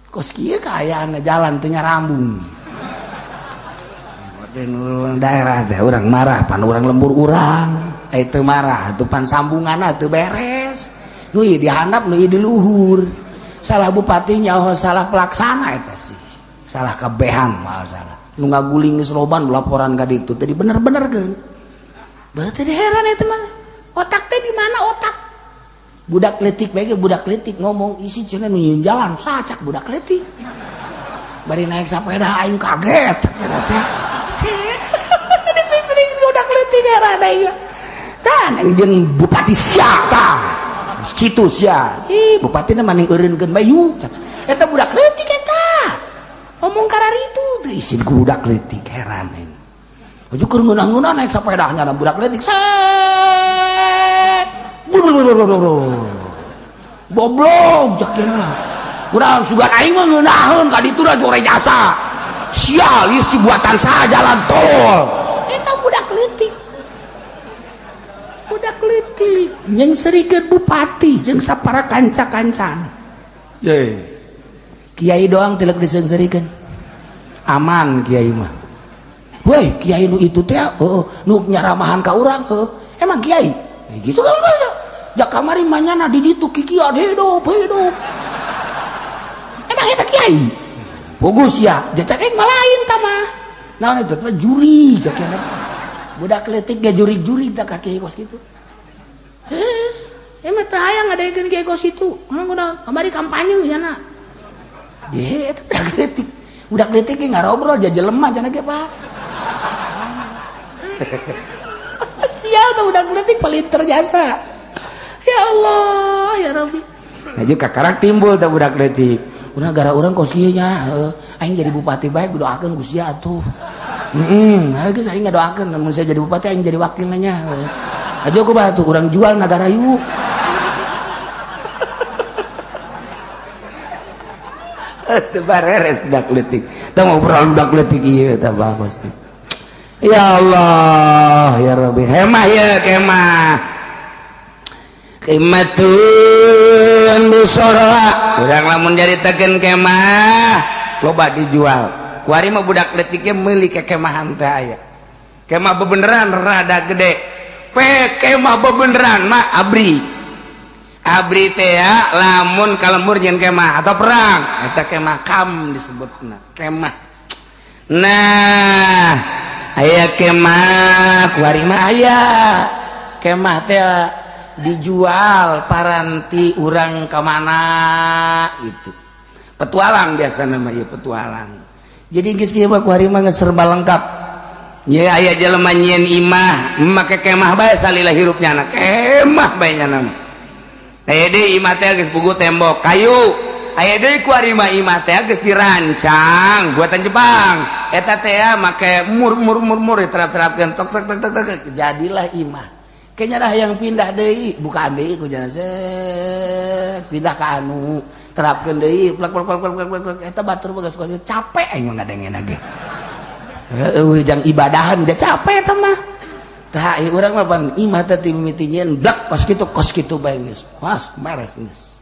kos kieu kaayaan jalan teu nyarambung daerah teh urang marah pan urang lembur urang teu marah atuh pan sambunganna teu beres nu ieu dihandap nu ieu di luhur salah bupati nyaho salah pelaksana eta sih salah kabehan moal salah nu ngaguling geus loban laporan ka ditu tadi bener-benerkeun berarti heran eta mah otak teh di mana otak budak letik bae budak letik ngomong isi cenah nu nyieun jalan sacak budak letik bari naik sepeda aing kaget eta teh sering budak letik heran aing tah jeung bupati sia tah kitu sia bupatina maning eureunkeun bayu eta budak letik eta ngomong kararitu teu isi budak letik heran aing aju keur ngeunah-ngeunah naik sepedanya na budak letik goblok jakena urang sugan aing mah ngeunaheun ka ditu da gore jasa sial ieu si buatan saha jalan tol eta budak letik yang serikeun bupati jeung sapara kanca-kancan kiai doang teu diseung-serikeun aman kiai mah woi kiai nu itu teh nu nyaramahan ka urang emang kiai gitu kan masa jak kamari manyana di ditu kikian hidup emang eta kiai bagus ya jacak mah lain tah mah naon itu teh juri jakena budak letik ge juri-juri tah ka kiai kos kitu emang teh hayang ngadaekeun kiai kos itu ngomong kamari kampanye nya dia eta budak letik ge ngarobrol jajelema cenah ge Pak sial tuh budak letik pelinter jasa ya Allah ya Rabbi aja kakarak timbul tuh budak letik urang gara urang kos kieu nya aing jadi bupati bae doakeun ku sia atuh geus aing ngadoakeun mun saya jadi bupati aing jadi wakilna nya aja ku batu urang jual nagara yuk teu bareres budak letik teu ngobrol budak letik ieu tah bagus ya Allah ya Rabbi hemah ya kematun busora urang lamun nyaritakeun kemah loba dijual kuari mah budak letiknya meuli ke kemahan teh aya kemah bebeneran rada gede kemah bebeneran mah abri teh ya lamun kalembur nyeun kemah atau perang eta kemah kam disebutna kemah nah aya kemah kuari mah aya kemah teh dijual paranti urang ka mana gitu petualang biasa nama ieu petualang jadi geus ieu mah kuari mah geus serba lengkap ye aya jelema nyieun imah make kemah bae salila hirupnya na kemah bae nya nama aya deui imah teh geus puguh tembok kayu aya deui kuari mah imah teh geus dirancang buatan Jepang eta teh make mur diterap-terapkeun tok jadilah imah kayaknya yang pindah deui bukan deui ku jalan pindah ka anu terapkeun deui plek eta batur geus capek aing mah ngadengeun ge eueuh jang ibadahan ge capek eta mah tah ieu urang mah pan imah teh ti mimiti nyieun blek kos kitu bae geus pas beres geus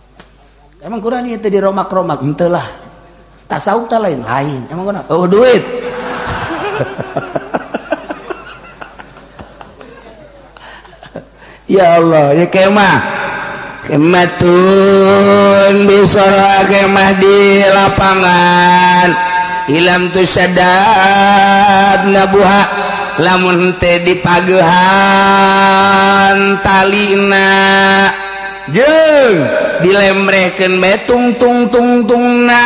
emang kurang ieu teh di romak-romak henteu lah tasawuf teh lain emang kurang duit ya Allah ya kematun bisara kemah di lapangan ilam tu sadad nabuha lamun teh dipageuhan talina jeung dilemrehkeun bae tung-tungna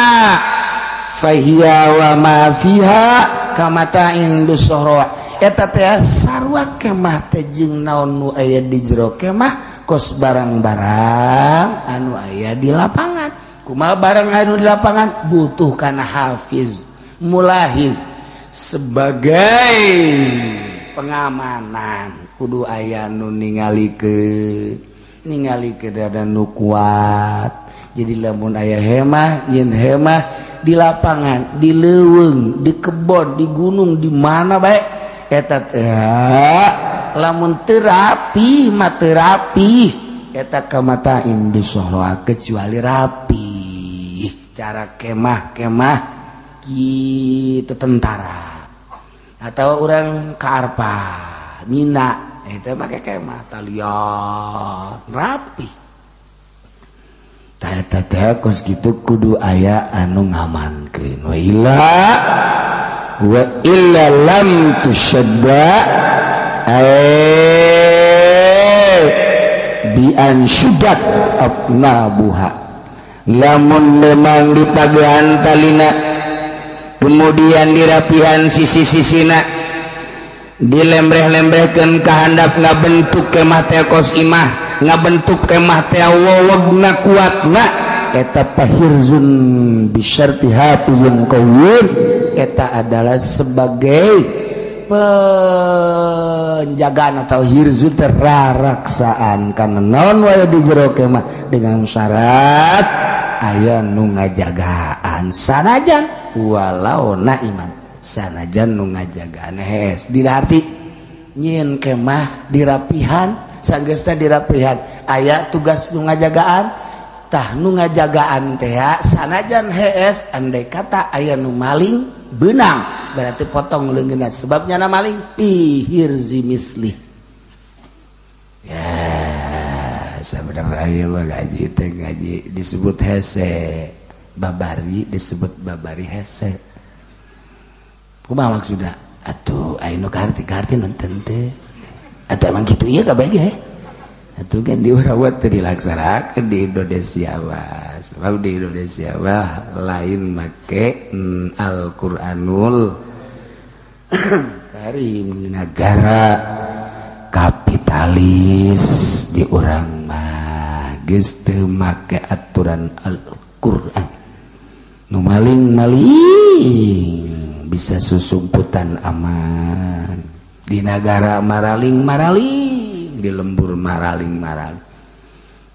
fahiya wa ma fiha kamata indusara eta teh sarua kemah teh jeung naon nu aya di jero kemah kos barang-barang anu aya di lapangan kumaha barang anu di lapangan butuh kana hafiz mulahiz sebagai pengamanan kudu aya nu ningalikeun dada nu kuat jadi lamun aya hemah nyeun hemah di lapangan di leuweung di kebon di gunung di mana bae eta teh lamun terapi materapi eta kamatain bisohwa kecuali rapi cara kemah gitu tentara atau orang karpa nina itu pakai kemah talian rapi tah kos gitu kudu aya anu ngamankeun wa illa lam tusyadda bi anshudat abnabuha lamun memang dipagean talina kemudian dirapihan sisi-sisina dilembreh-lembrehkeun kahandap ngabentuk kemah teh kos imah ngabentuk kemah teh wawagna kuatna eta pahirzun bisyarti hafizun qawiyun eta adalah sebagai penjagaan atau hirzu teraraksaan karena naon wae di jero kemah dengan syarat aya nu ngajagaan sanajan walau naiman sanajan nu ngajagaan hees dina arti nyieun kemah dirapihan sanggeusna dirapihan aya tugas nu ngajagaan tah nu ngajagaan teh sanajan hees andai kata aya nu maling benang berarti potong leungeunna sebabnya na maling pihirzi misli ya sebenarnya mah ngaji teh ngaji disebut hese babari disebut babari hese kumaha maksudna atuh aya nu kaharti nonton teh atuh emang kitu ieu kabeh ge atuh kan diurawat teh dilaksanakeun di Indonesia mah sebab di Indonesia mah lain make Al-Qur'anul Karim negara kapitalis di urang mah geus teu make aturan Al-Qur'an nu maling bisa susumputan aman di negara maraling di lembur maraling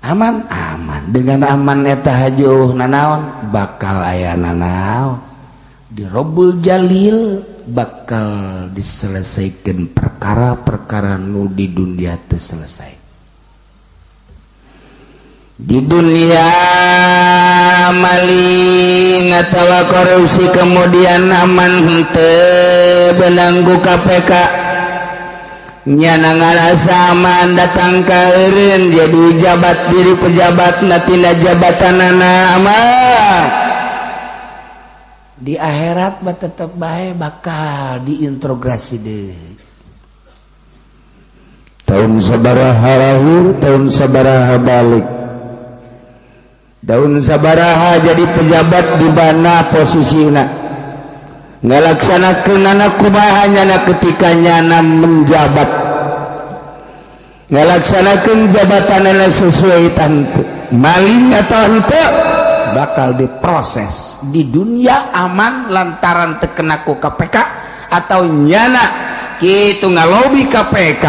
aman dengan aman eta hajuh nanaon bakal aya nanaon di Rabbul Jalil bakal diselesaikan perkara-perkara nu di dunia teu selesai di dunia maling atawa korupsi kemudian aman henteu benanggu KPK nyana ngarasa aman datang kaeureun jadi jabat diri pejabat tina jabatanana aman di akhirat mah tetep bae bakal diintrogasi deui tahun sabaraha lahir tahun sabaraha balik tahun sabaraha jadi pejabat di mana posisina ngalaksanakeun anak kumaha nyana ketika nyana menjabat ngalaksanakeun jabatanana sesuai tantu maling atau henteu bakal diproses di dunia aman lantaran teu kena ku KPK atau nyana kitu ngalobi KPK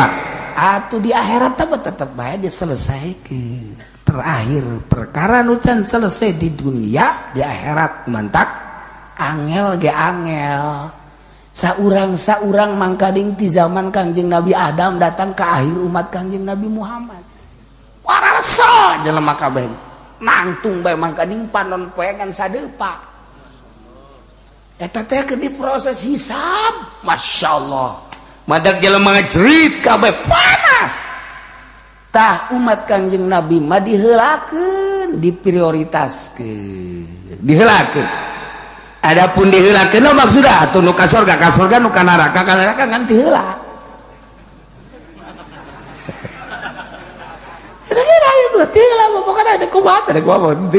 atuh di akhirat tetep bae diselesaikeun terakhir perkara nu can selesai di dunia di akhirat mantak angel ge angel saurang mangkading ti zaman Kangjeng Nabi Adam datang ke akhir umat Kangjeng Nabi Muhammad warasa jelema kabeh nangtung bae mangkading panon poengan sadeupa eta teh keur diproses hisab masyaallah madak jelema ngajrit kabeh panas tah umat Kangjeng Nabi mah diheulakeun diprioritaskeun diheulakeun adapun diheulakeun maksudna atuh nu ka surga nu ka neraka kan teu heula. Eta kira aya teu heula pokona ada kumaha teu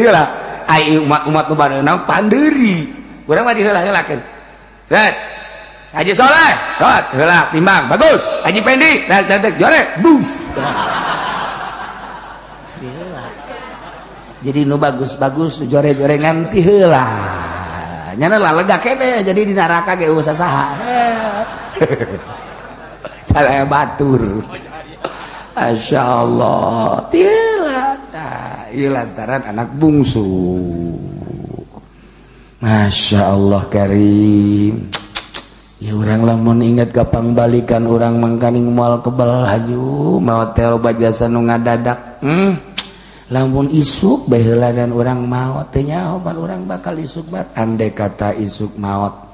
heula. Ai umat nu bareuna pandeuri. Urang mah diheula-heulakeun. Lihat. Haji Soleh, tot heula timbang bagus. Haji Pendi, tek jore bus. Heula. Jadi nu bagus-bagus jore-jorengan teu heula. Nyana lah lega kene jadi di neraka ge usah saha. Cara batur. Masyaallah. Ieu lantaran anak bungsu. Masyaallah karim. ya urang lamun inget gampang balikan urang mangkaning moal kebal haju maot teh loba jasa nu ngadadak lamun isuk bae heula dan urang maot teh nyaho pan urang bakal isuk bat andai kata isuk maot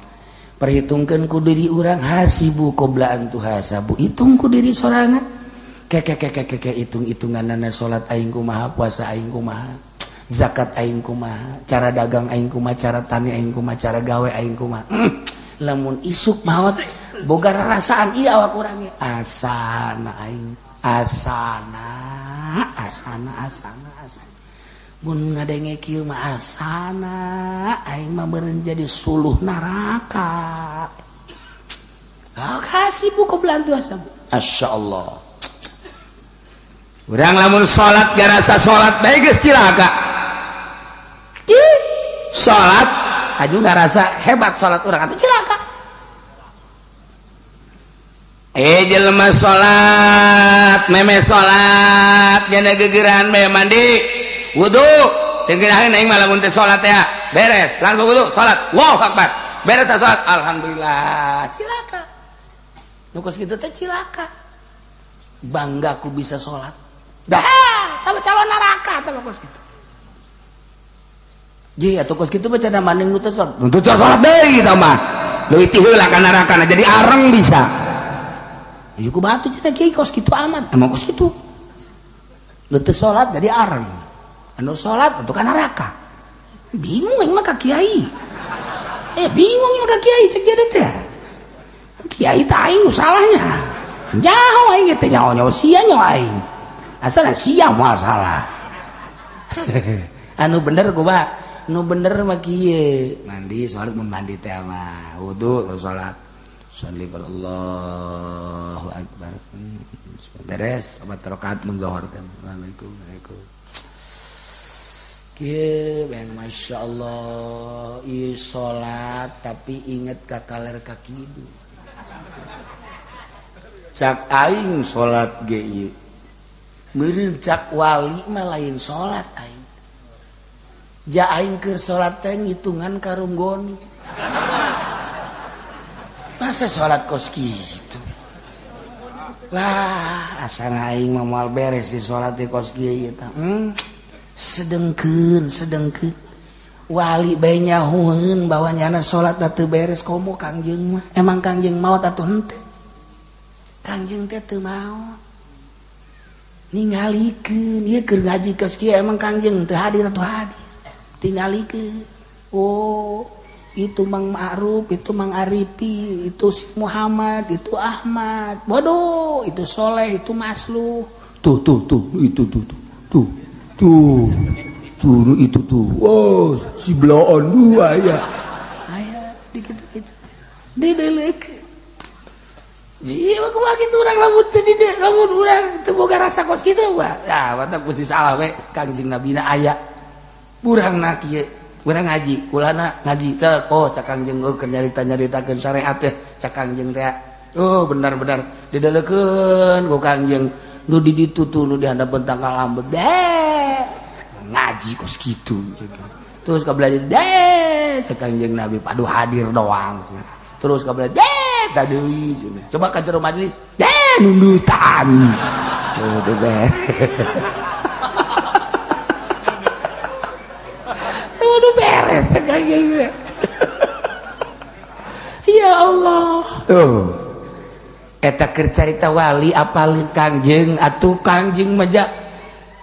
perhitungkeun ku diri urang hasibu qabla an tuhasabu hitung ku diri sorangan keke hitung-hitunganana salat aing kumaha puasa aing kumaha zakat aing kumaha cara dagang aing kumaha cara tani aing kumaha cara gawe aing kumaha lamun isuk maot boga rarasaan ieu awak urang ge asana aing asana mun ngadenge kieu mah asana aing mah meureun jadi suluh neraka kasih buku belantu asam masyaallah urang lamun salat garasa salat bae geus cilaka salat aju ngarasa hebat salat urang atuh cilaka jelema salat meme salat jana gegeran me mandi wudu tenggeuraheun aing mah lamun teh salat teh beres langsung wudu salat Allahu akbar beres teh salat alhamdulillah cilaka nu kos kitu teh cilaka bangga ku bisa salat dah tambah calon neraka tambah kos kitu ji atuh kos kitu baca maning nu teh salat nu teh salat deui tah mah leuwih ti heula ka neraka jadi areng bisa ieu ku batu cenah kiai kos kitu amat emang kos kitu lu teu salat jadi areng anu salat atuh ka neraka bingung aing mah ka kiai bingung aing mah ka kiai cek jadi teh kiai teh aing salahnya jauh aing teh nyaho sia nyaho aing asal sia moal salah anu bener kumaha nu bener mah kieu mandi salat mandi teh mah wudu salat sholli Allahu akbar beres 4 rakaat menggohorkan assalamualaikum kieu bang masyaallah ieu salat tapi inget ka kaler ka kidu cak aing salat ge ieu meureun cak wali mah lain salat aing ja aing keur salat teh ngitungan karunggoni masa sholat kos gitu lah asal aing mah moal beres si sholat di kos kieu tah sedengkeun wali bae nyahoeun bahwa nyana sholat teu beres komo kangjeng mah emang kangjeng maot atuh henteu kangjeng teh teu maot ningalikeun ieu keur ngaji kos kieu emang kangjeng teu hadir atuh hadir tingalikeun oh itu Mang Ma'ruf, itu Mang Arifi, itu si Muhammad, itu Ahmad, bodoh, itu Soleh, itu Masluh, tuh, itu tuh, wow, si Bloon dua ya, ayah, dikit, didelek, jiwa kumaha kitu urang lamun teu dide, lamun urang teu boga rasa kos kitu, ya, watak kusi salah we, Kangjeng Nabi na aya, urang na kieu. Urang ngaji, kulana ngaji cek, oh cak Kangjeng keur nyarita-nyaritakeun syariat teh, cak Kangjeng teh. Oh benar-benar didelekeun ku Kangjeng nu di ditu tuh nu di handapeun tangkal lambeut. Ngaji kos kitu. Terus ka belajar cak Kangjeng Nabi padu hadir doang. Terus ka belajar tadeui. Coba ka jero majelis, nundutan. Oh teh udah beres Kangjeng ya Allah eta keur carita wali apalin Kangjeng atuh Kangjeng mah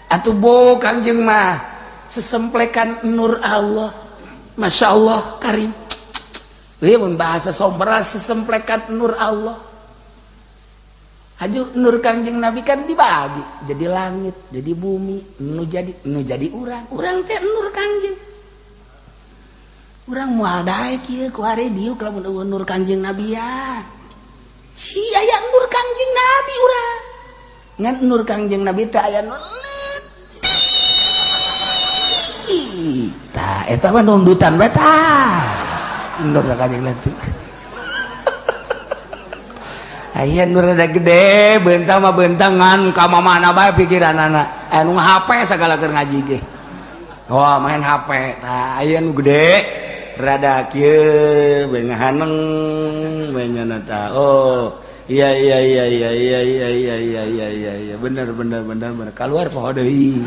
atuh bo Kangjeng mah sesemplekan nur Allah Masya Allah karim ieu mun bahasa sombra sesemplekan nur Allah haju nur Kangjeng Nabi kan dibagi jadi langit jadi bumi nu jadi urang teh nur Kangjeng urang moal dae kieu ku hari diuk lamun eueun nur Kangjeng Nabi ya. Si aya nur Kangjeng Nabi urang. Ngan nur Kangjeng Nabi teh aya nur leutik. Tah eta mah nundutan bae tah. Nur Kangjeng leutik. Aya nur rada gede, beunta mah beuntangan ka mamana bae pikiranana. Anu HP sagala keur ngaji ge. Oh main HP. Tah aya nu gede rada kieu bengahaneng menyana oh iya bener keluar poho deui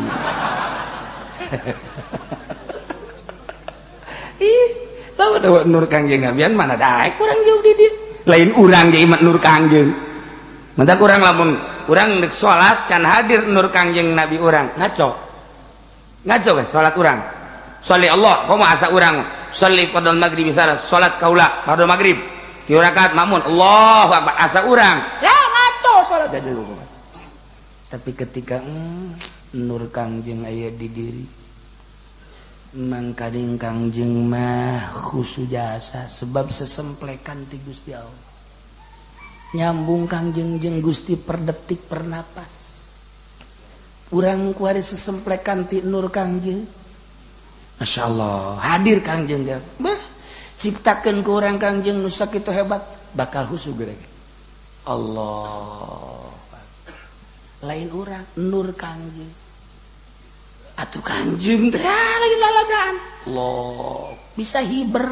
ih lawan nur Kangjeng Nabian mana daek urang jauh di dieu lain urang ge iman nur Kangjeng mentak urang lamun urang neuk salat can hadir nur Kangjeng Nabi urang ngaco we salat urang sholli Allah komo asa urang sholli qadal maghrib salat salat kaula pada maghrib 3 rakaat makmun Allahu akbar asa urang ya ngaco salat aja dulu tapi ketika nur Kangjeng aya di diri mangkading Kangjeng mah khusus jasa sebab sesemplekan ti Gusti Allah nyambung Kangjeng jeung Gusti per detik per napas urang kuari sesemplekan ti nur Kangjeng Masya Allah hadir Kangjeng dia bah ciptakeun ku urang Kangjeng nu sakitu hebat bakal husuk geurang Allah lain urang nur Kangjeng atuh Kangjeng teh lagi lalagaan Allah bisa hiber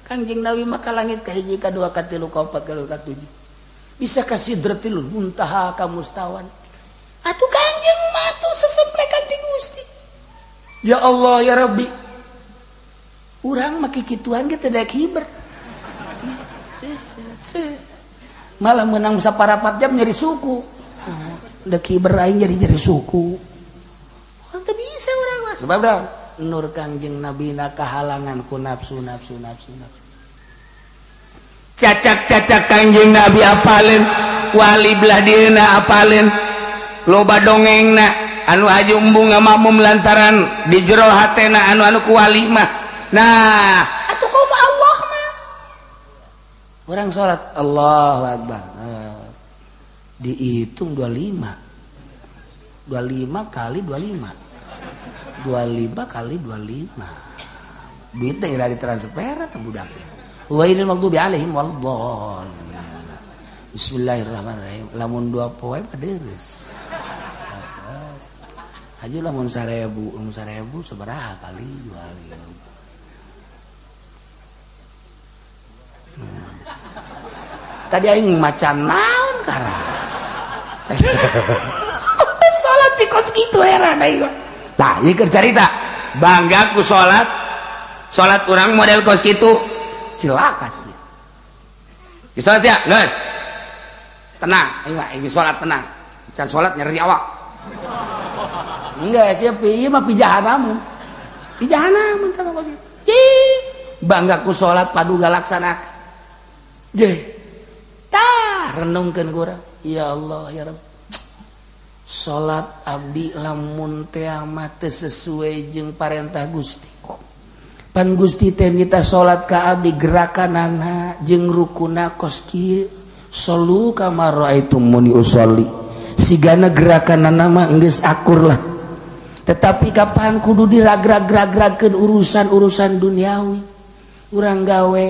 Kangjeng Nabi maka langit ka hiji ka dua ka tilu ka opat ka lima ka tujuh bisa ka sidratil muntaha ka mustawan atuh Kangjeng mah atuh sesemplekan ti Gusti ya Allah ya Rabbi urang make kituan ge teh daek hiber malah menang saparapat jam nyeri suku daek hiber aing jadi suku teu bisa urang mah sebab nur Kangjeng Nabi na kahalangan ku nafsu cacak Kangjeng Nabi apalin wali belah dieuna apalin loba dongengna anu haji umbung ngamakmum lantaran di jero hatena anu ku wali mah nah atuh kumaha Allah mah urang salat Allahu akbar dihitung 25 kali 25 kali 25 duit teh ira ditransfer teh budak Wailul maghdubi alaihim waladhdallin. Bismillahirrahmanirrahim. Lamun 2 poe mah deres. Haji lamun 1000 sabaraha kali 2000. Tadi aing macan naon kara. Salat si kos kitu heran aing. Tah, ieu keur carita. Bangga ku salat. Salat urang model kos kitu. Cilaka sih. Sholat ya, guys. Tenang, ini sholat tenang. Can sholat nyeri awak. Enggak, siapa ieu mah pi jahanam. Pi jahanam tah mah. Bangga ku sholat paduga laksanakeun. Ye. Tah renungkeun urang. Ya Allah, ya Rabb. Sholat abdi lamun teh mah teu sesuai jeung parentah Gusti. Pan Gusti teh nita salat ka abdi gerakanana jeung rukuna kos kieu sallu kama raaitumuni usolli sigana gerakanana mah geus akur lah tetapi kapan kudu diragrag-ragrakeun urusan duniawi urang gawe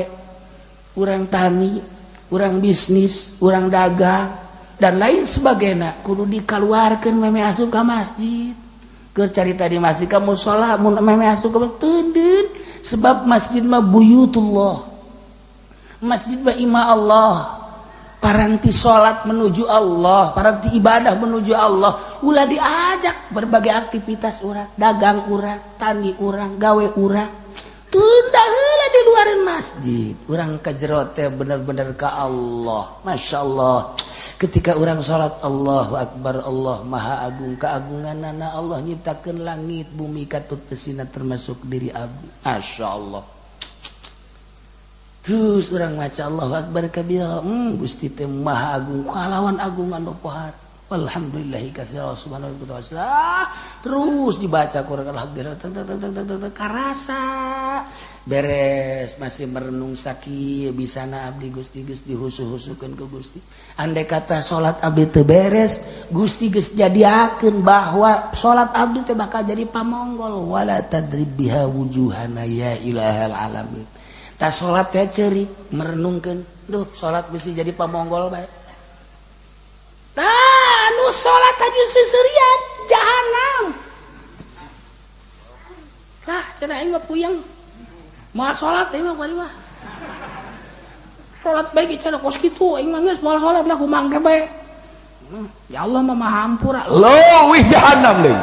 urang tani urang bisnis urang dagang dan lain sebagainya kudu dikaluarkeun meme asup ka masjid keur carita di masjid ka mushola mun meme asup ka teudeun sebab masjid mah buyutullah masjid mah imah Allah paranti sholat menuju Allah paranti ibadah menuju Allah ulah diajak berbagai aktivitas urang dagang urang tani urang gawe urang tunda heula di luaran masjid urang ka jero teh bener-bener ka Allah Masya Allah ketika urang sholat Allahu Akbar Allah maha agung keagunganana Allah nyiptakeun langit bumi katut pesina termasuk diri abdi Masya Allah terus urang maca Allahu Akbar kabira Gusti teh maha agung kalawan agungan nu pohar walhamdulillahi katsira subhanallahi wa ta'ala terus dibaca Quran alhamdulillah karasa beres masih merenung sakieu bisana abdi Gusti geus dihusu-husukeun ke Gusti andai kata salat abdi teu beres Gusti geus jadiakeun bahwa salat abdi teh bakal jadi pamonggol wala tadrib biha wujuhana ya ilahal alamin tah salat teh ceurik merenungkeun duh salat bisi jadi pamonggol bae tah anu salat aja seserian jahanam lah cenah aing mah puyeng Moal salat teh mah bari mah. Salat bae cenah kos kitu aing mah geus moal salat lah kumaha engke bae. Ya Allah mah Maha Hampura. Leuwih jahanam deui.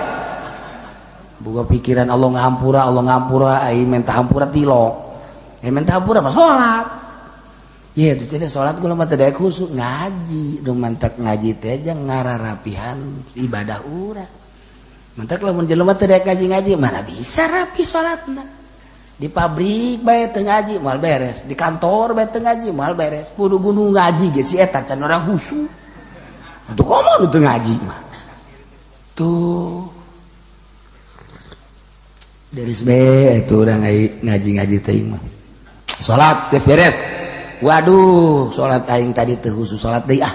Boga pikiran Allah ngahampura aing minta hampura tilo. Minta hampura mah salat. Ye itu cenah salat kula mah teu daek khusuk ngaji, nu mantak ngaji teh aja ngararapihan ibadah urang. Mantak lamun jelema teu daek ngaji-ngaji mana bisa rapi salatna. Di pabrik bae teu ngaji moal beres, di kantor bae teu ngaji moal beres. Kudu gunung ngaji ge si eta can urang husu. Atuh komo nu teu ngaji mah. Tuh. Dari bae itu urang ngaji-ngaji teuing mah. Salat geus beres. Waduh, salat aing tadi teu husu salat deui ah.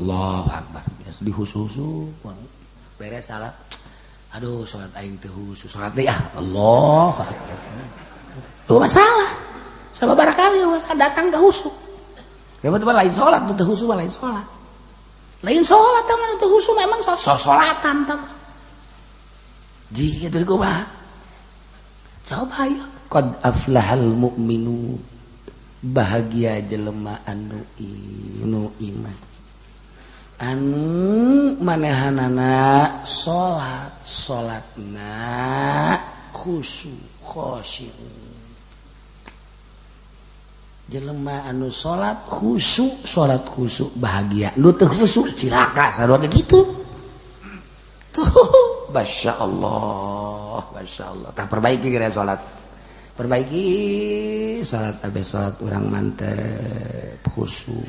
Allahu Akbar. Geus dihusu-husu. Beres salat. Aduh, salat aing teu husu salat deui ah. Allahu Akbar. Tuh masalah. Sababaraha kali urang datang ka husu. Ya betul lain salat teu husu lain salat. Lain salat tah mah teu husu memang salatan tah. Ji kitu kumaha? Coba ya. Qad aflahal mu'minun. Bahagia jelema anu iman. Anu manehanana salatna khusyuk khosyi'un. Jelema anu salat khusyuk, salat khusyuk bahagia. Nu teu khusyuk cilaka sarua teh kitu. Tuh, masyaallah, masyaallah. Tah perbaiki geura salat. Perbaiki salat abe salat urang mantep khusyuk.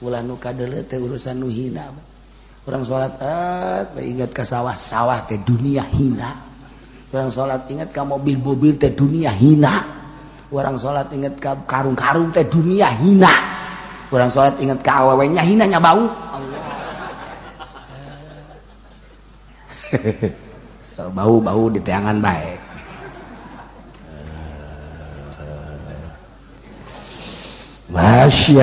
Ulah nu kadeuleu teh urusan nu hina. Urang salat ingat ka sawah-sawah teh dunia hina. Urang salat ingat ka mobil-mobil teh dunia hina. Urang salat ingat ka karung-karung teh dunia hina. Urang salat ingat ka awewe nya hina nya bau. Allah. Bau-bau di teangan bae. Masya